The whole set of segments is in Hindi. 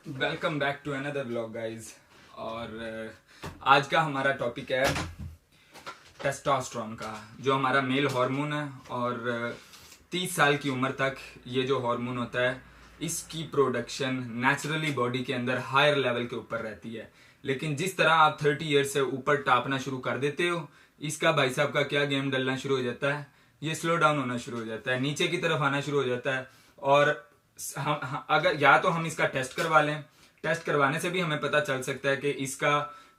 Welcome back to another vlog guys. और आज का हमारा टॉपिक है टेस्टोस्टेरोन का, जो हमारा मेल हार्मोन है। और 30 साल की उम्र तक ये जो हार्मोन होता है, इसकी प्रोडक्शन नेचुरली बॉडी के अंदर हायर लेवल के ऊपर रहती है। लेकिन जिस तरह आप 30 ईयर से ऊपर टापना शुरू कर देते हो, इसका भाई साहब का क्या गेम डलना शुरू हो जाता है, ये स्लो डाउन होना शुरू हो जाता है, नीचे की तरफ आना शुरू हो जाता है। और अगर या तो हम इसका टेस्ट करवा लें, टेस्ट करवाने से भी हमें पता चल सकता है कि इसका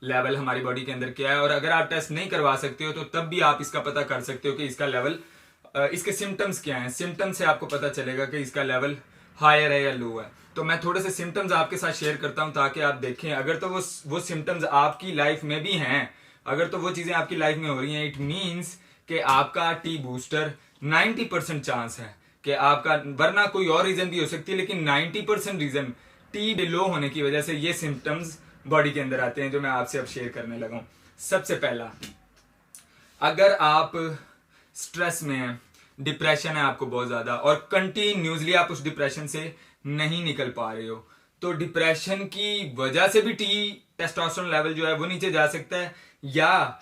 लेवल हमारी बॉडी के अंदर क्या है। और अगर आप टेस्ट नहीं करवा सकते हो तो तब भी आप इसका पता कर सकते हो कि इसका लेवल, इसके सिम्टम्स क्या हैं। सिम्टम्स से आपको पता चलेगा कि इसका लेवल हायर है या लो है। तो मैं थोड़े से सिम्टम्स आपके साथ शेयर करता हूं ताकि आप देखें, अगर तो वो सिम्टम्स आपकी लाइफ में भी हैं, अगर तो वो चीजें आपकी लाइफ में हो रही हैं, इट मीन्स कि आपका टी बूस्टर 90% चांस है कि आपका, वरना कोई और रीजन भी हो सकती है, लेकिन 90% रीजन टी लो होने की वजह से ये सिम्टम्स बॉडी के अंदर आते हैं, जो मैं आपसे अब शेयर करने लगा हूं। सबसे पहला, अगर आप स्ट्रेस में हैं, डिप्रेशन है आपको बहुत ज्यादा, और कंटिन्यूसली आप उस डिप्रेशन से नहीं निकल पा रहे हो, तो डिप्रेशन की वजह से भी टेस्टोस्टेरोन लेवल जो है वो नीचे जा सकता है, या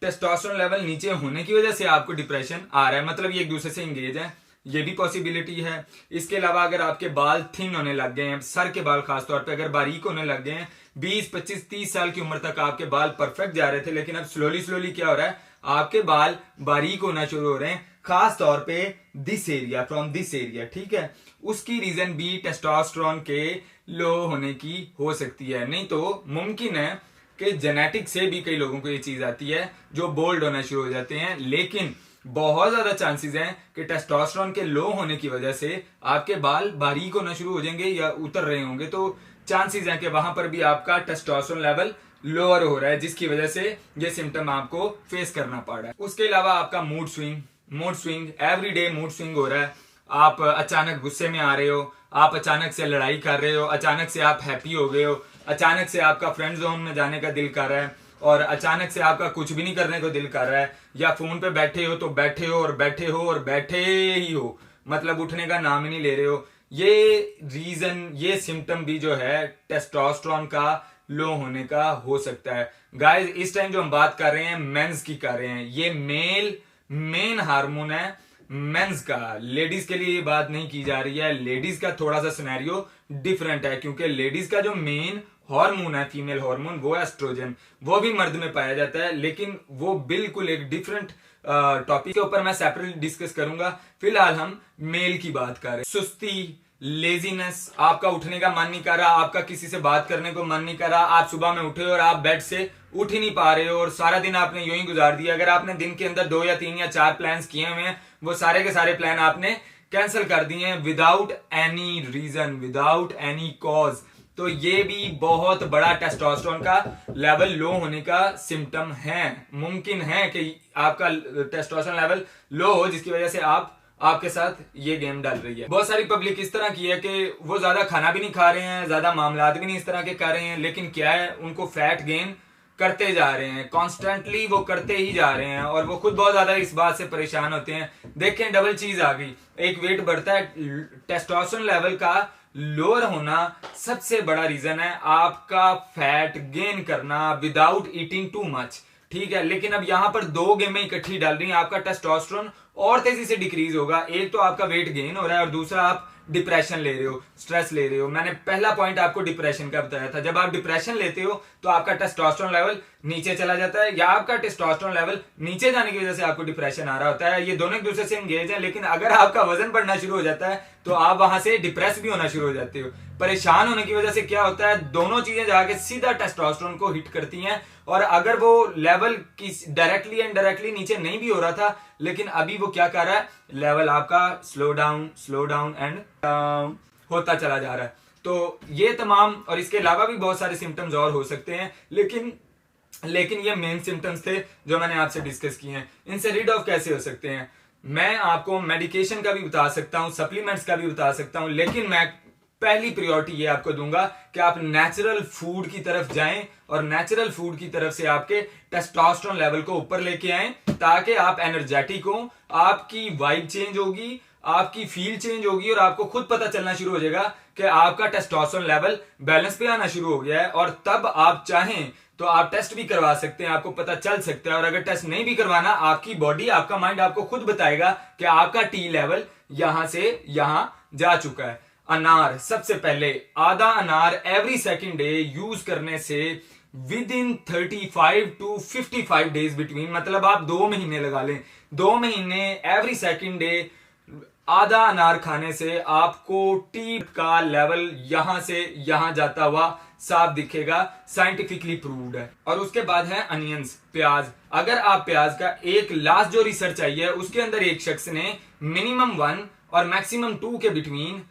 टेस्टोस्टेरोन लेवल नीचे होने की वजह से आपको डिप्रेशन आ रहा है, मतलब ये एक दूसरे से इंगेज है, ये भी पॉसिबिलिटी है। इसके अलावा अगर आपके बाल थिन होने लग गए हैं, सर के बाल खासतौर पे अगर बारीक होने लग गए हैं, 20, 25, 30 साल की उम्र तक आपके बाल परफेक्ट जा रहे थे, लेकिन अब स्लोली क्या हो रहा है, आपके बाल बारीक होना शुरू हो रहे हैं, खास तौर पे this area, from this area, ठीक है। उसकी रीजन भी टेस्टोस्टेरोन के लो होने की हो सकती है। नहीं तो मुमकिन है कि जेनेटिक से भी कई लोगों को ये चीज आती है जो बोल्ड होना शुरू हो जाते हैं, लेकिन बहुत ज्यादा चांसेस हैं कि टेस्टोस्टेरोन के लो होने की वजह से आपके बाल बारीक होना शुरू हो जाएंगे या उतर रहे होंगे, तो चांसेस हैं कि वहां पर भी आपका टेस्टोस्टेरोन लेवल लोअर हो रहा है, जिसकी वजह से ये सिम्टम आपको फेस करना पड़ रहा है। उसके अलावा आपका mood swing everyday mood swing हो रहा है। आप अचानक गुस्से में आ रहे हो, आप अचानक से लड़ाई कर रहे हो, अचानक से आप हैप्पी हो गए हो, अचानक से आपका फ्रेंड जोन में जाने का दिल कर रहा है, और अचानक से आपका कुछ भी नहीं करने को दिल कर रहा है, या फोन पे बैठे हो तो बैठे हो और बैठे हो और बैठे ही हो, मतलब उठने का नाम ही नहीं ले रहे हो। ये रीजन, ये सिम्टम भी जो है टेस्टोस्टेरोन का लो होने का हो सकता है। गाइस, इस टाइम जो हम बात कर रहे हैं मेंस की कर रहे हैं, ये मेन हार्मोन है मेंस का, लेडीज के लिए ये बात नहीं की जा रही है। लेडीज का थोड़ा सा सिनेरियो डिफरेंट है, क्योंकि लेडीज का जो मेन हार्मोन है, फीमेल हार्मोन, वो एस्ट्रोजन, वो भी मर्द में पाया जाता है, लेकिन वो बिल्कुल एक डिफरेंट टॉपिक के ऊपर मैं सेपरेट डिस्कस करूंगा। फिलहाल हम मेल की बात कर रहे हैं। सुस्ती, लेजीनेस, आपका उठने का मन नहीं कर रहा, आपका किसी से बात करने को मन नहीं कर रहा, आप सुबह में उठे और आप बेड से उठ ही नहीं पा रहे हो, और सारा दिन आपने यूं ही गुजार दिया। अगर आपने दिन के अंदर 2 या 3 या 4 प्लान्स किए हुए हैं, वो सारे के सारे प्लान आपने कैंसिल कर दिए हैं without any reason, without any cause. तो ये भी बहुत बड़ा टेस्टोस्टेरोन का लेवल लो होने का सिम्टम है। मुमकिन है कि आपका टेस्टोस्टेरोन लेवल लो हो, जिसकी वजह से आपके साथ ये गेम डाल रही है। बहुत सारी पब्लिक इस तरह की है कि वो ज्यादा खाना भी नहीं खा रहे हैं, ज्यादा मामलात भी नहीं इस तरह के कर रहे हैं, लेकिन क्या है, उनको फैट गेन करते जा रहे हैं, कॉन्स्टेंटली वो करते ही जा रहे हैं, और वो खुद बहुत ज्यादा इस बात से परेशान होते हैं। देखें, डबल चीज आ गई, एक वेट बढ़ता है, टेस्टोस्टेरोन लेवल का लोअर होना सबसे बड़ा रीजन है आपका फैट गेन करना विदाउट ईटिंग टू मच, ठीक है। लेकिन अब यहां पर 2 गेमें इकट्ठी डाल रही हैं, आपका टेस्टोस्टेरोन और तेजी से डिक्रीज होगा। एक तो आपका वेट गेन हो रहा है, और दूसरा आप डिप्रेशन ले रहे हो, स्ट्रेस ले रहे हो। मैंने पहला पॉइंट आपको डिप्रेशन का बताया था, जब आप डिप्रेशन लेते हो तो आपका टेस्टोस्टेरोन लेवल नीचे चला जाता है, या आपका टेस्टोस्टेरोन लेवल नीचे जाने की वजह से आपको डिप्रेशन आ रहा होता है। ये दोनों एक दूसरे से एंगेज हैं, लेकिन अगर आपका वजन बढ़ना शुरू हो जाता है तो आप वहां से डिप्रेस भी होना शुरू हो जाते हो। परेशान होने की वजह से क्या होता है, दोनों चीजें जाके सीधा टेस्टोस्टेरोन को हिट करती हैं, और अगर वो लेवल डायरेक्टली एंड डायरेक्टली नीचे नहीं भी हो रहा था, लेकिन अभी वो क्या कर रहा है, लेवल आपका स्लो डाउन एंड डाउन होता चला जा रहा है। तो ये तमाम, और इसके अलावा भी बहुत सारे सिम्टम्स और हो सकते हैं, लेकिन ये मेन सिम्टम्स थे जो मैंने आपसे डिस्कस किए हैं। इनसे रीड ऑफ कैसे हो सकते हैं, मैं आपको मेडिकेशन का भी बता सकता हूं, सप्लीमेंट्स का भी बता सकता हूं, लेकिन मैं पहली प्रायोरिटी ये आपको दूंगा कि आप नेचुरल फूड की तरफ जाएं, और नेचुरल फूड की तरफ से आपके टेस्टोस्टेरोन लेवल को ऊपर लेके आएं, ताकि आप एनर्जेटिक हो, आपकी वाइब चेंज होगी, आपकी फील चेंज होगी और आपको खुद पता चलना शुरू हो जाएगा कि आपका टेस्टोस्टेरोन लेवल बैलेंस पे आना शुरू हो गया है। और तब आप चाहें तो आप टेस्ट भी करवा सकते हैं, आपको पता चल सकता है। और अगर टेस्ट नहीं भी करवाना, आपकी बॉडी, आपका माइंड आपको खुद बताएगा कि आपका टी लेवल यहां से यहां जा चुका है। अनार, सबसे पहले आधा अनार एवरी सेकेंड डे यूज करने से with in 35 to 55 days between, मतलब आप 2 महीने लगा लें, 2 महीने एवरी सेकेंड डे आधा अनार खाने से आपको टी का लेवल यहां से यहां जाता हुआ साफ दिखेगा, साइंटिफिकली प्रूव्ड है। और उसके बाद है अनियंस, प्याज। अगर आप प्याज का एक लास्ट जो रिसर्च आई है उसके अंदर एक शख्स ने मिनिमम 1 और मैक्सिमम 2 के बिटवीन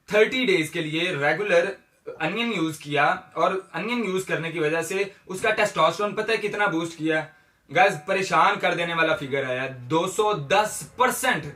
30 डेज के लिए रेगुलर अनियन यूज किया, और अनियन यूज करने की वजह से उसका टेस्टोस्टेरोन पता है कितना बूस्ट किया? गाइस, परेशान कर देने वाला फिगर आया, 210%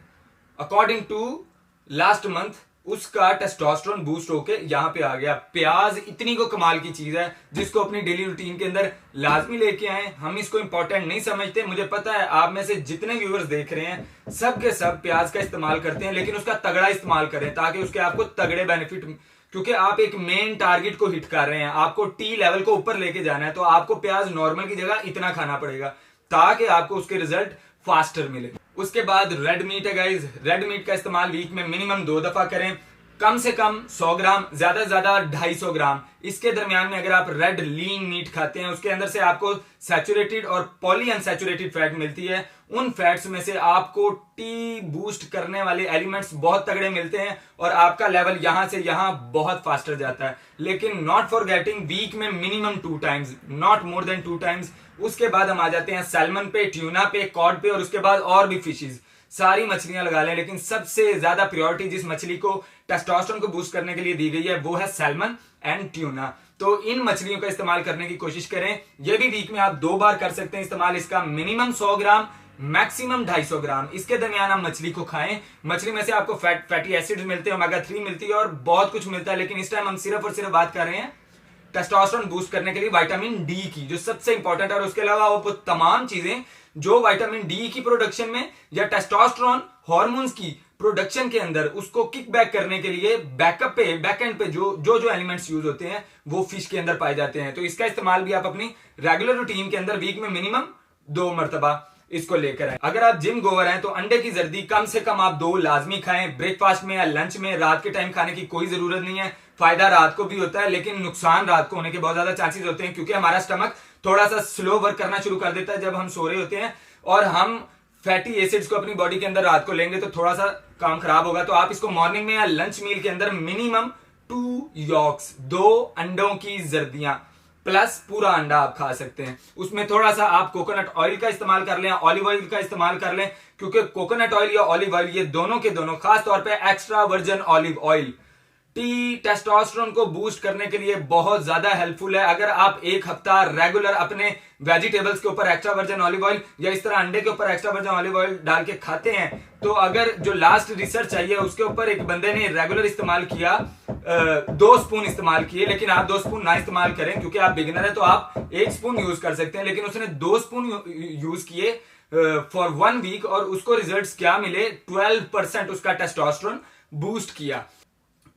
अकॉर्डिंग टू लास्ट मंथ उसका टेस्टोस्टेरोन बूस्ट होके यहां पे आ गया। प्याज इतनी को कमाल की चीज है जिसको अपनी डेली रूटीन के अंदर लाजमी लेके आए। हम इसको इंपॉर्टेंट नहीं समझते, मुझे पता है आप में से जितने व्यूअर्स देख रहे हैं सब के सब प्याज का इस्तेमाल करते हैं, लेकिन उसका तगड़ा इस्तेमाल करें ताकि उसके आपको तगड़े बेनिफिट, क्योंकि आप एक मेन टारगेट को हिट कर रहे हैं, आपको टी लेवल को ऊपर लेके जाना है, तो आपको प्याज नॉर्मल की जगह इतना खाना पड़ेगा ताकि आपको उसके रिजल्ट फास्टर मिले। उसके बाद रेड मीट है गाइज, रेड मीट का इस्तेमाल वीक में मिनिमम 2 दफा करें, कम से कम 100 ग्राम, ज्यादा से ज्यादा 250 ग्राम। इसके दरमियान में अगर आप रेड लीन मीट खाते हैं उसके अंदर से आपको सैचुरेटेड और पॉली अनसैचुरेटेड फैट मिलती है। उन फैट्स में से आपको टी बूस्ट करने वाले एलिमेंट्स बहुत तगड़े मिलते हैं और आपका लेवल यहां से यहां बहुत फास्टर जाता है। लेकिन नॉट फॉर गेटिंग, वीक में minimum 2 times, not more than 2 times. उसके बाद हम आ जाते हैं सैल्मन पे, ट्यूना पे, कॉड पे, और उसके बाद और भी फिशेज, सारी मछलियां लगा लें। लेकिन सबसे ज्यादा प्रायोरिटी जिस मछली को टेस्टोस्टेरोन को बूस्ट करने के लिए दी गई है वो है सैल्मन एंड ट्यूना। तो इन मछलियों का इस्तेमाल करने की कोशिश करें। ये भी वीक में आप 2 बार कर सकते हैं इस्तेमाल इसका, मिनिमम 100 ग्राम, मैक्सिमम 250 ग्राम। इसके दरमियान आप मछली को खाएं। मछली में से आपको फैटी एसिड्स मिलते हैं, ओमेगा 3 मिलती है और बहुत कुछ मिलता है। लेकिन इस टाइम हम सिर्फ और सिर्फ बात कर रहे हैं टेस्टोस्टेरोन बूस्ट करने के लिए विटामिन डी की, जो सबसे इंपॉर्टेंट है। और उसके अलावा वो तमाम चीजें जो विटामिन डी की प्रोडक्शन में या टेस्टोस्टेरोन हार्मोन्स की प्रोडक्शन के अंदर उसको किक बैक करने के लिए बैकअप पे, बैकएंड पे जो एलिमेंट्स यूज होते हैं वो फिश के अंदर पाए जाते हैं। तो इसका इस्तेमाल भी आप अपनी रेगुलर रूटीन के अंदर वीक में मिनिमम 2 मरतबा इसको लेकर आए। अगर आप जिम गोवर हैं तो अंडे की जर्दी कम से कम आप 2 लाजमी खाएं, ब्रेकफास्ट में या लंच में। रात के टाइम खाने की कोई जरूरत नहीं है, फायदा रात को भी होता है लेकिन नुकसान रात को होने के बहुत ज्यादा चांसेस होते हैं, क्योंकि हमारा स्टमक थोड़ा सा स्लो वर्क करना शुरू कर देता है जब हम सो रहे होते हैं, और हम फैटी एसिड्स को अपनी बॉडी के अंदर रात को लेंगे तो थोड़ा सा काम खराब होगा। तो आप इसको मॉर्निंग में या लंच मील के अंदर मिनिमम 2 यॉक्स, 2 अंडों की जर्दियां प्लस पूरा अंडा आप खा सकते हैं। उसमें थोड़ा सा आप कोकोनट ऑयल का इस्तेमाल कर लें, ऑलिव ऑयल का इस्तेमाल कर लें, क्योंकि कोकोनट ऑयल या ऑलिव ऑयल ये दोनों के दोनों, खास तौर पे extra virgin olive oil T testosterone को बूस्ट करने के लिए बहुत ज्यादा हेल्पफुल है। अगर आप एक हफ्ता रेगुलर अपने वेजिटेबल्स के ऊपर एक्स्ट्रा वर्जिन ऑलिव ऑयल या इस तरह अंडे के ऊपर एक्स्ट्रा वर्जिन ऑलिव ऑयल डाल के खाते हैं, तो अगर जो लास्ट रिसर्च आई है उसके ऊपर एक बंदे ने रेगुलर इस्तेमाल किया, 2 स्पून इस्तेमाल किए, लेकिन आप 2 स्पून ना इस्तेमाल करें क्योंकि आप बिगिनर है तो आप 1 स्पून यूज कर सकते हैं, लेकिन उसने 2 स्पून यूज किए फॉर 1 वीक और उसको रिजल्ट्स क्या मिले, 12% उसका टेस्टोस्टेरोन बूस्ट किया।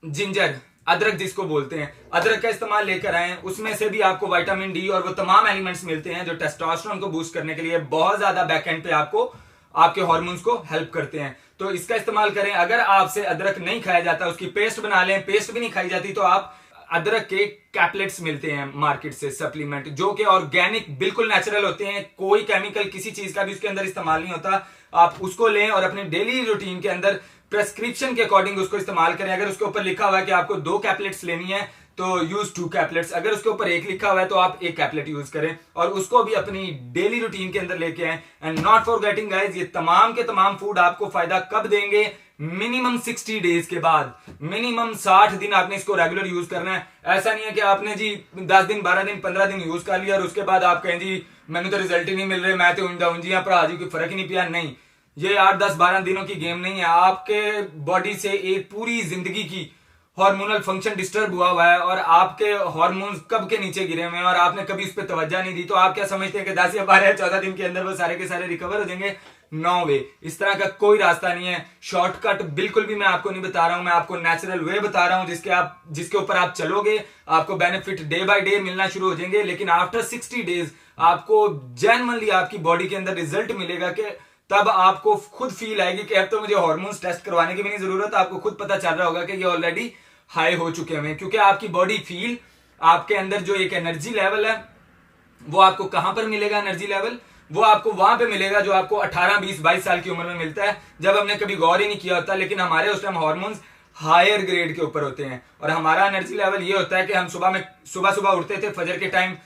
जिंजर, अदरक जिसको बोलते हैं, अदरक का इस्तेमाल लेकर आए, उसमें से भी आपको विटामिन डी और वो तमाम एलिमेंट्स मिलते हैं जो टेस्टोस्टेरोन को बूस्ट करने के लिए बहुत ज्यादा बैकएंड पे आपको आपके हार्मोन्स को हेल्प करते हैं। तो इसका इस्तेमाल करें। अगर आपसे अदरक नहीं खाया जाता, उसकी पेस्ट बना लें, पेस्ट भी नहीं खाई जाती तो आप अदरक के कैप्लेट्स मिलते हैं मार्केट से, सप्लीमेंट, जो कि ऑर्गेनिक बिल्कुल नेचुरल होते हैं, कोई केमिकल किसी चीज का भी उसके अंदर इस्तेमाल नहीं होता। आप उसको लें और अपने डेली रूटीन के अंदर प्रेस्क्रिप्शन के अकॉर्डिंग उसको इस्तेमाल करें। अगर उसके ऊपर लिखा हुआ है कि आपको 2 कैप्लेट्स लेनी है तो यूज 2 कैप्लेट्स, अगर उसके ऊपर 1 लिखा हुआ है तो आप 1 कैप्लेट यूज करें और उसको भी अपनी डेली रूटीन के अंदर लेके आए। एंड नॉट फॉरगेटिंग गाइस, ये तमाम के तमाम फूड आपको फायदा कब देंगे, मिनिमम 60 डेज के बाद, मिनिमम 60 दिन आपने इसको रेगुलर यूज करना है। ऐसा नहीं है कि आपने जी 10 दिन 12 दिन 15 दिन यूज कर लिया और उसके बाद आप कहें जी मैंने तो रिजल्ट ही नहीं मिल रहे, मैं तो ऊंझा भरा जी कोई फर्क ही नहीं पिया। नहीं, ये 8 10 12 दिनों की गेम नहीं है। आपके बॉडी से एक पूरी जिंदगी की हार्मोनल फंक्शन डिस्टर्ब हुआ है और आपके हार्मोन्स कब के नीचे गिरे हुए हैं और आपने कभी उस पर तवज्जो नहीं दी, तो आप क्या समझते हैं कि 10 या 12 या 14 दिन के अंदर वो सारे के सारे रिकवर हो जाएंगे? नो वे, इस तरह का कोई रास्ता नहीं है। शॉर्टकट बिल्कुल भी मैं आपको नहीं बता रहा हूं, मैं आपको नेचुरल वे बता रहा हूं जिसके ऊपर आप चलोगे, आपको बेनिफिट डे बाय डे मिलना शुरू हो जाएंगे। लेकिन आफ्टर 60 डेज आपको जेन्युइनली आपकी बॉडी के अंदर रिजल्ट मिलेगा कि तब आपको खुद फील आएगी कि अब तो मुझे हार्मोन्स टेस्ट करवाने की भी नहीं जरूरत, आपको खुद पता चल रहा होगा कि ये ऑलरेडी हाई हो चुके हैं, क्योंकि आपकी बॉडी फील, आपके अंदर जो एक एनर्जी लेवल है वो आपको कहां पर मिलेगा। एनर्जी लेवल वो आपको वहां पे मिलेगा जो आपको 18, 20, 22 साल की उम्र में मिलता है, जब हमने कभी गौर ही नहीं किया होता। लेकिन हमारे उस टाइम हार्मोन्स हायर ग्रेड के ऊपर होते हैं और हमारा एनर्जी लेवल ये होता है कि हम सुबह उठते थे फजर के टाइम,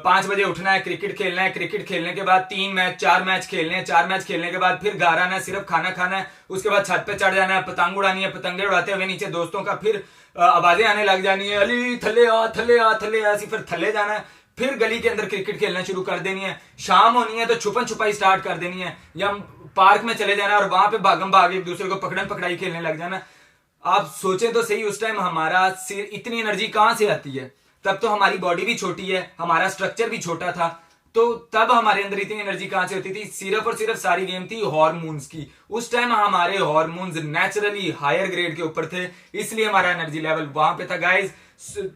5 बजे उठना है, क्रिकेट खेलना है, क्रिकेट खेलने के बाद 3 मैच 4 मैच खेलने हैं, 4 मैच खेलने के बाद फिर घर आना है, सिर्फ खाना खाना है, उसके बाद छत पे चढ़ जाना है, पतंग उड़ानी है, पतंगे उड़ाते हुए नीचे दोस्तों का फिर आवाजें आने लग जानी है, अली थले आ थले आ थले आ, ऐसी फिर थले जाना है, फिर गली के अंदर क्रिकेट खेलना शुरू कर देनी है। शाम होनी है तो छुपन छुपाई स्टार्ट कर देनी है, या पार्क में चले जाना और वहां पे भागम भाग एक दूसरे को पकड़न पकड़ाई खेलने लग जाना। आप सोचें तो सही, उस टाइम हमारा सिर इतनी एनर्जी कहां से आती है? तब तो हमारी बॉडी भी छोटी है, हमारा स्ट्रक्चर भी छोटा था, तो तब हमारे अंदर इतनी एनर्जी कहां से होती थी? सिर्फ और सिर्फ सारी गेम थी हार्मोन्स की। उस टाइम हमारे हार्मोन्स नेचुरली हायर ग्रेड के ऊपर थे, इसलिए हमारा एनर्जी लेवल वहां पे था। गाइज,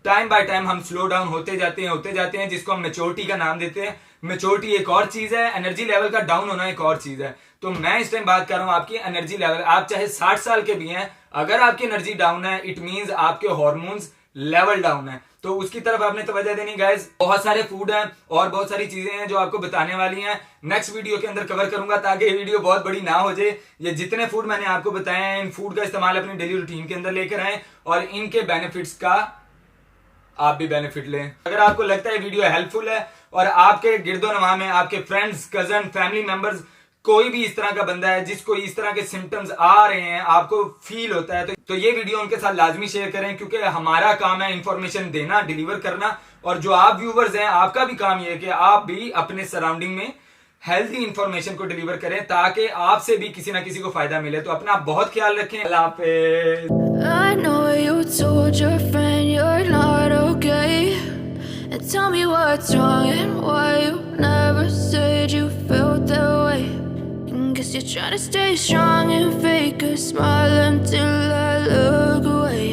टाइम बाय टाइम हम स्लो डाउन होते जाते हैं, जिसको हम मेच्योरिटी का नाम देते हैं। मेच्योरिटी एक और चीज है, एनर्जी लेवल का डाउन होना एक और चीज है। तो मैं इस टाइम बात कर रहा हूं आपकी एनर्जी लेवल। आप चाहे 60 साल के भी हैं, अगर आपकी एनर्जी डाउन है, इट मींस आपके हार्मोन्स लेवल डाउन है, तो उसकी तरफ आपने तवज्जो देनी। गाइस, बहुत सारे फूड हैं और बहुत सारी चीजें हैं जो आपको बताने वाली हैं, नेक्स्ट वीडियो के अंदर कवर करूंगा, ताकि ये वीडियो बहुत बड़ी ना हो जाए। ये जितने फूड मैंने आपको बताए हैं, इन फूड का इस्तेमाल अपनी डेली रूटीन के अंदर लेकर आए और इनके बेनिफिट्स का आप भी बेनिफिट लें। अगर आपको लगता है वीडियो हेल्पफुल है और आपके गिरदो नवा में आपके फ्रेंड्स, कजन, फैमिली मेंबर्स, कोई भी इस तरह का बंदा है जिसको इस तरह के सिम्टम्स आ रहे हैं, आपको फील होता है, तो ये वीडियो उनके साथ लाजमी शेयर करें, क्योंकि हमारा काम है इंफॉर्मेशन देना, डिलीवर करना। और जो आप व्यूवर्स हैं, आपका भी काम ये है कि आप भी अपने सराउंडिंग में हेल्थी इंफॉर्मेशन को डिलीवर करें, ताकि आपसे भी किसी ना किसी को फायदा मिले। तो अपना बहुत ख्याल रखें। अल्लाह हाफिज़। I know you told your friend you're not okay, and tell me what's wrong and why you never said you felt that way. Guess you're trying to stay strong and fake a smile until I look away.